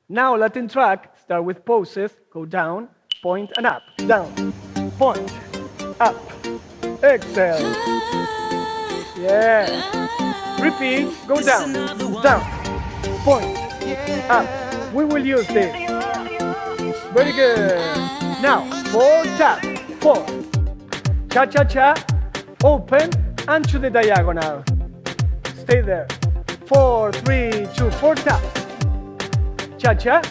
Now Latin track, start with poses, go down, point and up, down, point, up, exhale. Yeah. Repeat, go down, down, point, up. We will use this. Very good. Now, 4 tap, 4. Cha-cha-cha, open and to the diagonal. Stay there. 4, 3, 2, 4 taps. Cha-cha,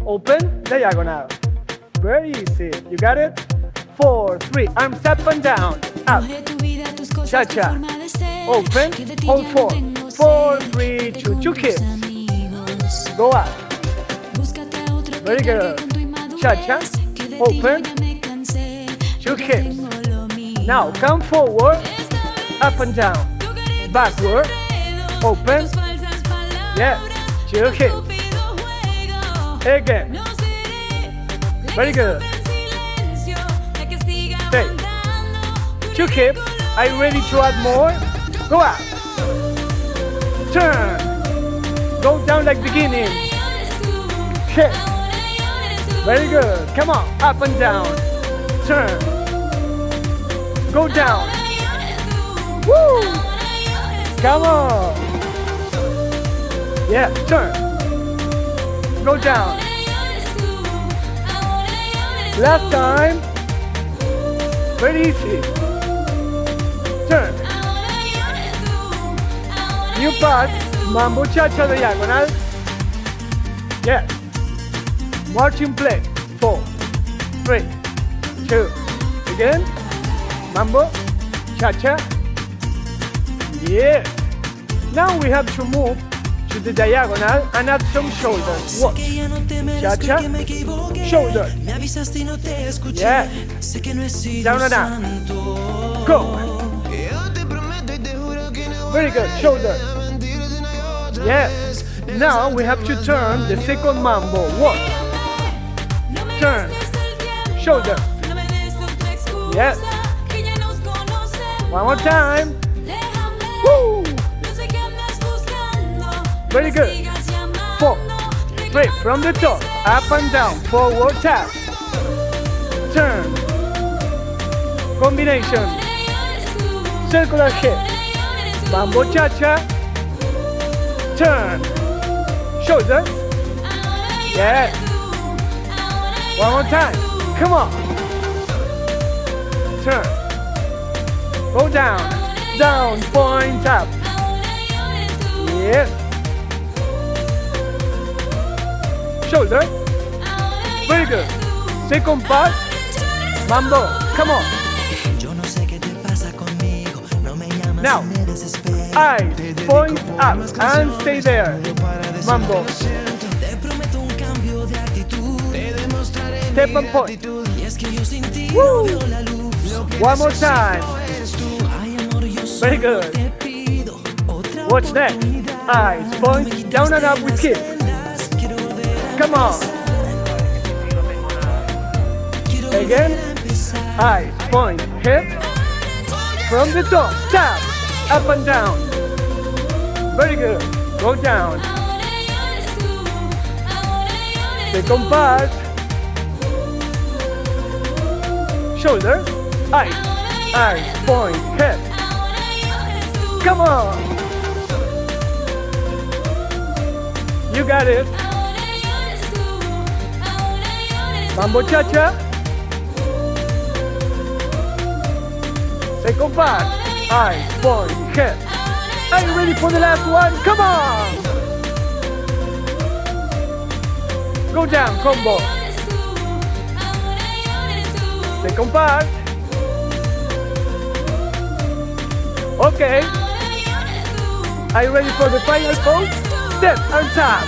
open, diagonal. Very easy. You got it? 4, 3, arms up and down. Up. Cha-cha, open, hold 4. 4, 3, 2, 2 kips. Go up. Very good. Cha-cha, open, 2 kips. Now come forward, up and down. Backward, open. Yes, 2 kips. Again. Very good. Stay. 2 kips. Are you ready to add more? Go up. Turn. Go down like beginning. Hip. Very good. Come on. Up and down. Turn. Go down. Woo. Come on. Yeah. Turn. Go down. Last time. Very easy. Turn. New part. Mambo cha-cha diagonal. Yes. Marching play. 4, 3, 2. Again. Mambo cha-cha. Yes. Now we have to move to the diagonal and add some shoulders. Watch. Cha-cha, shoulder. Yeah. Down and up. Go. Very good. Shoulder. Yes. Now we have to turn the second mambo. Watch. Turn. Shoulder. Yes. One more time. Woo. Very good. 4, 3, from the top, up and down, forward tap. Turn. Combination. Circular hip. Mambo cha-cha. Turn. Shoulders. Yes. One more time. Come on. Turn. Go down. Down, point up. Yes. Shoulder. Very good. Second part. Mambo. Come on. Now, eyes point up and stay there. Mambo. Step and point. Woo. One more time. Very good. What's next? Eyes point down and up with kick. Come on. Again. Eyes point hip. From the top. Tap. Up and down. Very good. Go down. Second part. Shoulder. Eyes point hip. Come on. You got it. Mambo cha-cha. Second part. Eyes point hip. Are you ready for the last one? Come on. Go down, combo. Second part. Okay. Are you ready for the final pose? Step and tap.